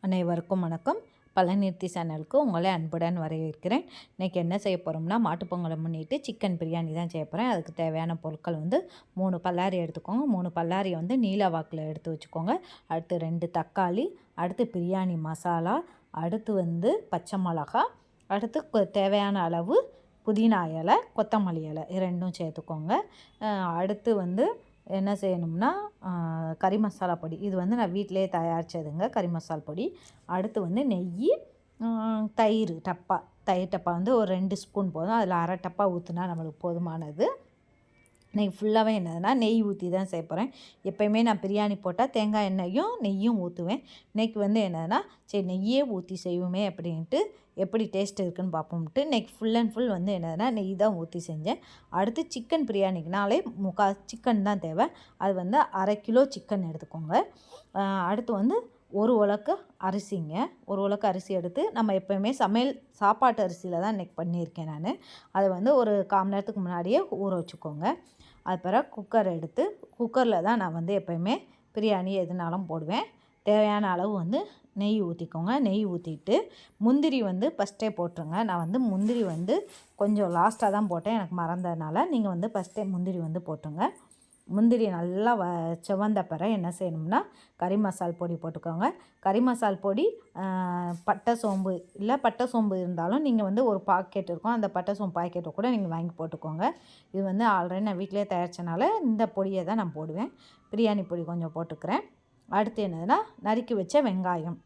அனைவருக்கும் வணக்கம். பழனிர்த்தி சேனலுக்கு உங்களை அன்புடன் வரவேற்கிறேன். இன்றைக்கி என்ன செய்ய போகிறோம்னா, மாட்டுப்பொங்கலை முன்னிட்டு சிக்கன் பிரியாணி தான் செய்ய போகிறேன். அதுக்கு தேவையான பொருட்கள் 3 பல்லாரி எடுத்துக்கோங்க. 3 பல்லாரியை நீல வாக்கில் எடுத்து வச்சுக்கோங்க. அடுத்து 2 தக்காளி, அடுத்து பிரியாணி மசாலா, அடுத்து பச்சை மிளகா, அடுத்து தேவையான அளவு புதினா இலை, கொத்தமல்லி இலை ரெண்டும் சேர்த்துக்கோங்க. அடுத்து என்ன செய்யணும்னா, கறி மசாலா பொடி. இது நான் வீட்டிலே தயாரித்ததுங்க, கறி மசாலா பொடி. அடுத்து நெய், தயிர் டப்பா ஒரு 2 ஸ்பூன் போதும். அதில் அரை டப்பா ஊற்றுனா நம்மளுக்கு போதுமானது. இன்றைக்கி ஃபுல்லாகவே என்னதுன்னா நெய் ஊற்றி தான் செய்ய போகிறேன். எப்போயுமே நான் பிரியாணி போட்டால் தேங்காய் எண்ணெயும் நெய்யும் ஊற்றுவேன். இன்றைக்கி என்னதுன்னா, சரி நெய்யே ஊற்றி செய்வோமே அப்படின்ட்டு எப்படி டேஸ்ட் இருக்குதுன்னு பார்ப்போம்ட்டு இன்றைக்கி ஃபுல் அண்ட் ஃபுல் என்னதுன்னா நெய் தான் ஊற்றி செஞ்சேன். அடுத்து சிக்கன் பிரியாணிக்குனாலே சிக்கன் தான் தேவை. அது அரை கிலோ சிக்கன் எடுத்துக்கோங்க. அடுத்து ஒரு உலக்கு அரிசிங்க. ஒரு உலக்கு அரிசி எடுத்து நம்ம எப்போயுமே சாப்பாட்டு அரிசியில் தான் இன்றைக்கி பண்ணியிருக்கேன் நான். அதை ஒரு 1/4 மணி நேரத்துக்கு முன்னாடியே ஊற வச்சுக்கோங்க. அது பிறகு குக்கர் எடுத்து குக்கரில் தான் நான் எப்போயுமே பிரியாணி எதுனாலும் போடுவேன். தேவையான அளவு நெய் ஊற்றிக்கோங்க. நெய் ஊற்றிட்டு முந்திரி ஃபஸ்ட்டே போட்டுருங்க. நான் முந்திரி கொஞ்சம் லாஸ்ட்டாக தான் போட்டேன், எனக்கு மறந்ததுனால. நீங்கள் ஃபஸ்ட்டே முந்திரி போட்டுருங்க. முந்திரி நல்லா செவந்த பிறகு என்ன செய்யணும்னா, கறி மசால் பொடி போட்டுக்கோங்க. கறி மசால் பொடி பட்டை சோம்பு இல்லை, பட்டை சோம்பு இருந்தாலும் நீங்கள் ஒரு பாக்கெட் இருக்கும், அந்த பட்டை சோம்பு பாக்கெட்டை கூட நீங்கள் வாங்கி போட்டுக்கோங்க. இது ஆல்ரெடி நான் வீட்டிலே தயாரித்தனால இந்த பொடியை தான் நான் போடுவேன். பிரியாணி பொடி கொஞ்சம் போட்டுக்கிறேன். அடுத்து என்னதுன்னா, நறுக்கி வச்ச வெங்காயம்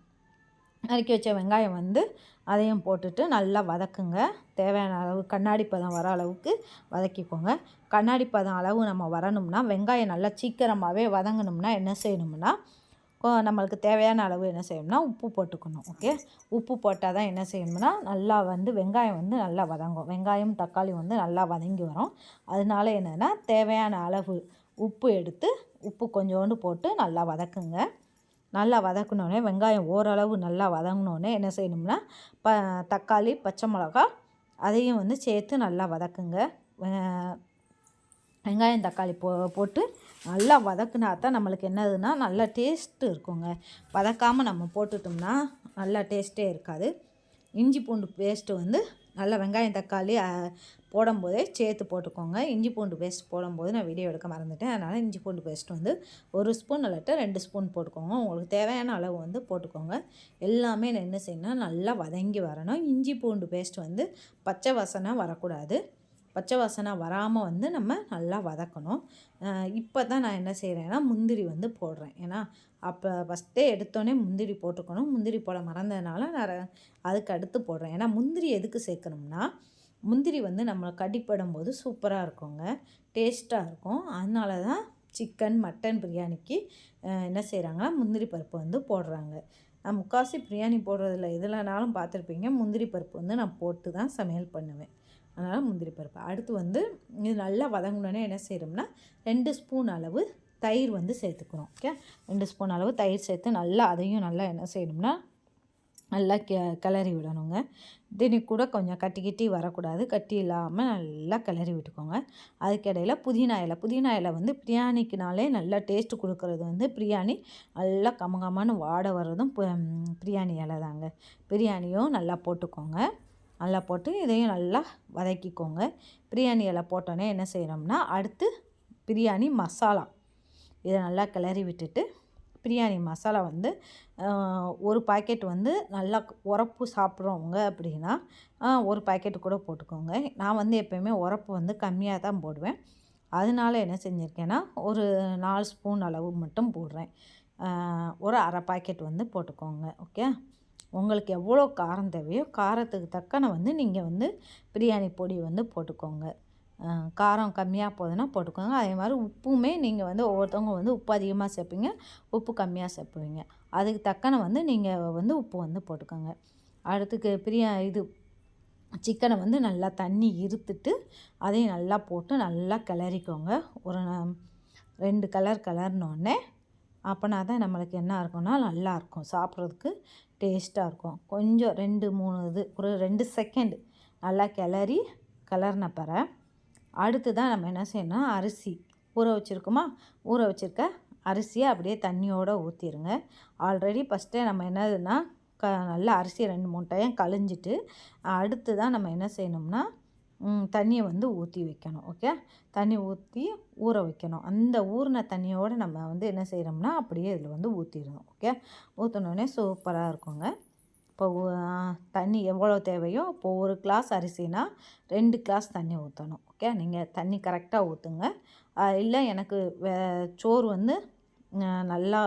அதையும் போட்டுட்டு நல்லா வதக்குங்க. தேவையான அளவு கண்ணாடி பதம் வர அளவுக்கு வதக்கிக்கோங்க. கண்ணாடி பதம் அளவு நம்ம வரணும்னா, வெங்காயம் நல்லா சீக்கிரமாகவே வதங்கணும்னா என்ன செய்யணும்னா, நம்மளுக்கு தேவையான அளவு என்ன செய்யணும்னா உப்பு போட்டுக்கணும். ஓகே, உப்பு போட்டால் தான் என்ன செய்யணும்னா நல்லா வெங்காயம் நல்லா வதங்கும். வெங்காயம் தக்காளி நல்லா வதங்கி வரும். அதனால என்னென்னா, தேவையான அளவு உப்பு எடுத்து உப்பு கொஞ்சோண்டு போட்டு நல்லா வதக்குங்க. நல்லா வதக்கினோடனே வெங்காயம் ஓரளவு நல்லா வதங்கினோடனே என்ன செய்யணும்னா, தக்காளி பச்சை மிளகா அதையும் சேர்த்து நல்லா வதக்குங்க. வெங்காயம் தக்காளி போட்டு நல்லா வதக்குனா தான் நம்மளுக்கு என்னதுன்னா நல்லா டேஸ்ட்டு இருக்குங்க. வதக்காமல் நம்ம போட்டுட்டோம்னா நல்லா டேஸ்ட்டே இருக்காது. இஞ்சி பூண்டு பேஸ்ட்டு நல்லா வெங்காயம் தக்காளி போடும்போதே சேர்த்து போட்டுக்கோங்க. இஞ்சி பூண்டு பேஸ்ட் போடும்போது நான் வீடியோ எடுக்க மறந்துட்டேன். அதனால் இஞ்சி பூண்டு பேஸ்ட் 1 ஸ்பூன் இல்லாட்ட 2 ஸ்பூன் போட்டுக்கோங்க. உங்களுக்கு தேவையான அளவு போட்டுக்கோங்க. எல்லாமே என்ன செய்யணும், நல்லா வதங்கி வரணும். இஞ்சி பூண்டு பேஸ்ட் பச்சை வாசனை வரக்கூடாது. பச்சை வாசனை வராமல் நம்ம நல்லா வதக்கணும். இப்போ தான் நான் என்ன செய்கிறேன்னா, முந்திரி போடுறேன். ஏன்னா அப்போ ஃபஸ்ட்டே எடுத்தோடனே முந்திரி போட்டுக்கணும். முந்திரி போட மறந்ததுனால நான் அதுக்கு அடுத்து போடுறேன். ஏன்னா முந்திரி எதுக்கு சேர்க்கணும்னா, முந்திரி நம்ம கடிப்படும் போது சூப்பராக இருக்குங்க, டேஸ்ட்டாக இருக்கும். அதனால தான் சிக்கன் மட்டன் பிரியாணிக்கு என்ன செய்கிறாங்கன்னா, முந்திரி பருப்பு போடுறாங்க. நான் முக்கால்வாசி பிரியாணி போடுறதில்ல, எதுலனாலும் பார்த்துருப்பீங்க, முந்திரி பருப்பு நான் போட்டு தான் சமையல் பண்ணுவேன். அதனால் முந்திரி பருப்பு. அடுத்து இது நல்லா வதங்கினோடனே என்ன செய்கிறோம்னா, 2 ஸ்பூன் அளவு தயிர் சேர்த்துக்கிறோம். ஓகே, 2 ஸ்பூன் அளவு தயிர் சேர்த்து நல்லா அதையும் நல்லா என்ன செய்யணும்னா நல்லா கிளறி விடணுங்க. தினி கூட கொஞ்சம் கட்டி வரக்கூடாது, கட்டி இல்லாமல் நல்லா கிளறி விட்டுக்கோங்க. அதுக்கிடையில் புதினா இலை பிரியாணிக்குனாலே நல்லா டேஸ்ட்டு கொடுக்குறது பிரியாணி நல்லா கமகமானு வாட வர்றதும் பிரியாணி இலை தாங்க. பிரியாணியும் நல்லா போட்டுக்கோங்க. நல்லா போட்டு இதையும் நல்லா வதக்கிக்கோங்க. பிரியாணி இலை போட்டோன்னே என்ன செய்யணும்னா, அடுத்து பிரியாணி மசாலா இதை நல்லா கிளறி விட்டுட்டு, பிரியாணி மசாலா ஒரு பாக்கெட் நல்லா உரப்பு சாப்பிட்றவங்க அப்படின்னா ஒரு பாக்கெட்டு கூட போட்டுக்கோங்க. நான் எப்போயுமே உரப்பு கம்மியாக தான் போடுவேன். அதனால என்ன செஞ்சுருக்கேன்னா, ஒரு 4 ஸ்பூன் அளவு மட்டும் போடுறேன். ஒரு அரை பாக்கெட் போட்டுக்கோங்க. ஓகே, உங்களுக்கு எவ்வளோ காரம் தேவையோ காரத்துக்கு தக்கன நீங்கள் பிரியாணி பொடி போட்டுக்கோங்க. காரம் கம்மியாக போகுதுன்னா போட்டுக்கோங்க. அதே மாதிரி உப்புமே நீங்கள் ஒவ்வொருத்தவங்க உப்பு அதிகமாக சேர்ப்பீங்க, உப்பு கம்மியாக சேர்ப்பீங்க. அதுக்கு தக்கன நீங்கள் உப்பு போட்டுக்கோங்க. அடுத்துக்கு இது சிக்கனை நல்லா தண்ணி இருத்துட்டு அதையும் நல்லா போட்டு நல்லா கிளறிக்கோங்க. ஒரு 2 கிளறினோடனே அப்போனா தான் நம்மளுக்கு என்ன இருக்கும்னா நல்லாயிருக்கும், சாப்பிட்றதுக்கு டேஸ்ட்டாக இருக்கும். கொஞ்சம் 2-3 ஒரு 2 செகண்ட் நல்லா கிளறின பிறகு அடுத்து தான் நம்ம என்ன செய்யணும், அரிசி ஊற வச்சுருக்க அரிசியை அப்படியே தண்ணியோடு ஊற்றிடுங்க. ஆல்ரெடி ஃபஸ்ட்டே நம்ம என்னதுன்னா நல்லா அரிசி 2-3 டைம் கழிஞ்சிட்டு அடுத்து தான் நம்ம என்ன செய்யணும்னா தண்ணியை வந்து ஊற்றி வைக்கணும். ஓகே, தண்ணி ஊற்றி ஊற வைக்கணும். அந்த ஊறின தண்ணியோடு நம்ம வந்து என்ன செய்கிறோம்னா அப்படியே இதில் வந்து ஊற்றிடணும். ஓகே, ஊற்றினோடனே சூப்பராக இருக்குங்க. இப்போ தண்ணி எவ்வளோ தேவையோ, இப்போ 1 கிளாஸ் அரிசினா 2 கிளாஸ் தண்ணி ஊற்றணும். ஓகே, நீங்கள் தண்ணி கரெக்டாக ஊற்றுங்க. இல்லை எனக்கு சோறு வந்து நல்லா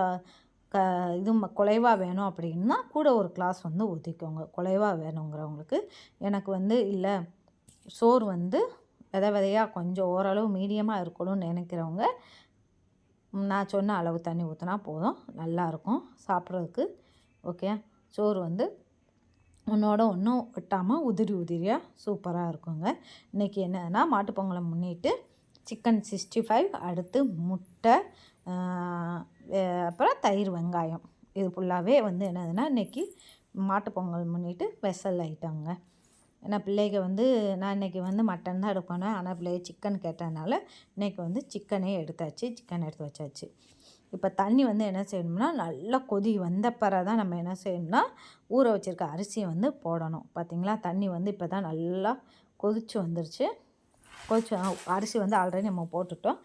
இது குலைவாக வேணும் அப்படின்னா கூட 1 கிளாஸ் வந்து ஊற்றிக்கோங்க, குலைவாக வேணுங்கிறவங்களுக்கு. எனக்கு வந்து இல்லை சோறு வந்து விதையாக கொஞ்சம் ஓரளவு மீடியமாக இருக்கணும்னு நினைக்கிறவங்க நான் சொன்ன அளவு தண்ணி ஊற்றினா போதும், நல்லாயிருக்கும் சாப்பிட்றதுக்கு. ஓகே, சோறு வந்து ஒன்றோட ஒன்றும் ஒட்டாமல் உதிரியாக சூப்பராக இருக்குங்க. இன்றைக்கி என்னன்னா மாட்டுப்பொங்கலை முன்னிட்டு சிக்கன் 65, அடுத்து முட்டை, அப்புறம் தயிர், வெங்காயம், இது ஃபுல்லாகவே வந்து என்னதுன்னா இன்றைக்கி மாட்டுப்பொங்கல் முன்னிட்டு ஸ்பெஷல் ஐட்டங்க. ஏன்னா பிள்ளைங்க வந்து நான் இன்றைக்கி வந்து மட்டன் தான் எடுக்கணும், ஆனால் பிள்ளைங்க சிக்கன் கேட்டதுனால இன்றைக்கி வந்து சிக்கனே எடுத்தாச்சு, சிக்கன் எடுத்து வச்சாச்சு. இப்போ தண்ணி வந்து என்ன செய்யணும்னா நல்லா கொதி வந்த பிறகு தான் நம்ம என்ன செய்யணும்னா ஊற வச்சுருக்க அரிசியை வந்து போடணும். பார்த்திங்களா, தண்ணி வந்து இப்போ தான் நல்லா கொதித்து வந்துருச்சு. அரிசி வந்து ஆல்ரெடி நம்ம போட்டுட்டோம்.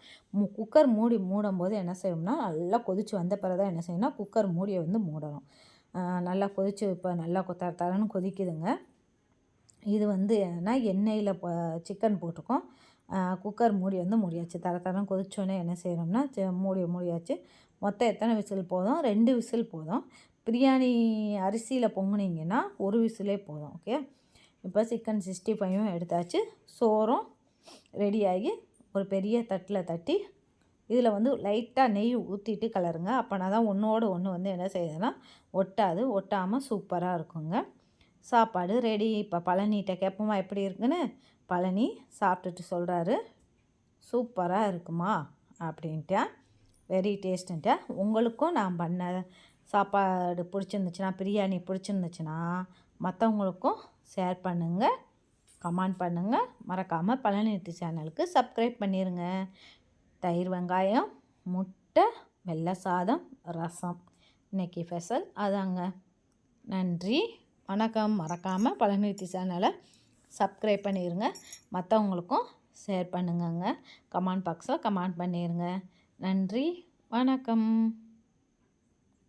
குக்கர் மூடும்போது என்ன செய்யணும்னா நல்லா கொதித்து வந்த பிறகு தான் என்ன செய்யணும்னா குக்கர் மூடியை வந்து மூடணும். நல்லா கொதித்து இப்போ நல்லா தரன்னு கொதிக்குதுங்க. இது வந்து என்னென்னா எண்ணெயில் சிக்கன் போட்டிருக்கோம். குக்கர் மூடி வந்து மூடியாச்சு. தரன்னு கொதிச்சோன்னே என்ன செய்யணும்னா மூடியாச்சு. மொத்தம் எத்தனை விசில் போதும்? 2 விசில் போதும். பிரியாணி அரிசியில் பொங்குனீங்கன்னா 1 விசிலே போதும். ஓகே, இப்போ சிக்கன் 65ம் எடுத்தாச்சு. சோறும் ரெடியாகி ஒரு பெரிய தட்டில் தட்டி இதில் வந்து லைட்டாக நெய் ஊற்றிட்டு கலருங்க. அப்போனா தான் ஒன்றோடு ஒன்று வந்து என்ன செய்யுதுன்னா ஒட்டாமல் சூப்பராக இருக்குங்க. சாப்பாடு ரெடி. இப்போ பழனிகிட்ட கேட்போமா எப்படி இருக்குன்னு? பழனி சாப்பிட்டுட்டு சொல்கிறாரு, சூப்பராக இருக்குமா அப்படின்ட்டு, வெரி டேஸ்ட்டுன்ட்டு. உங்களுக்கும் நான் பண்ண சாப்பாடு பிடிச்சிருந்துச்சுன்னா, பிரியாணி பிடிச்சிருந்துச்சுன்னா மற்றவங்களுக்கும் ஷேர் பண்ணுங்கள், கமெண்ட் பண்ணுங்கள். மறக்காமல் பழனி சேனலுக்கு சப்ஸ்கிரைப் பண்ணிடுங்க. தயிர், வெங்காயம், முட்டை, வெள்ளை சாதம், ரசம் இன்றைக்கி ஸ்பெஷல் அதாங்க. நன்றி, வணக்கம். மறக்காமல் பழனி சேனலை சப்ஸ்கிரைப் பண்ணிடுங்க, மற்றவங்களுக்கும் ஷேர் பண்ணுங்கங்க. கமெண்ட் பாக்ஸில் கமெண்ட் பண்ணிடுங்க. நன்றி, வணக்கம்.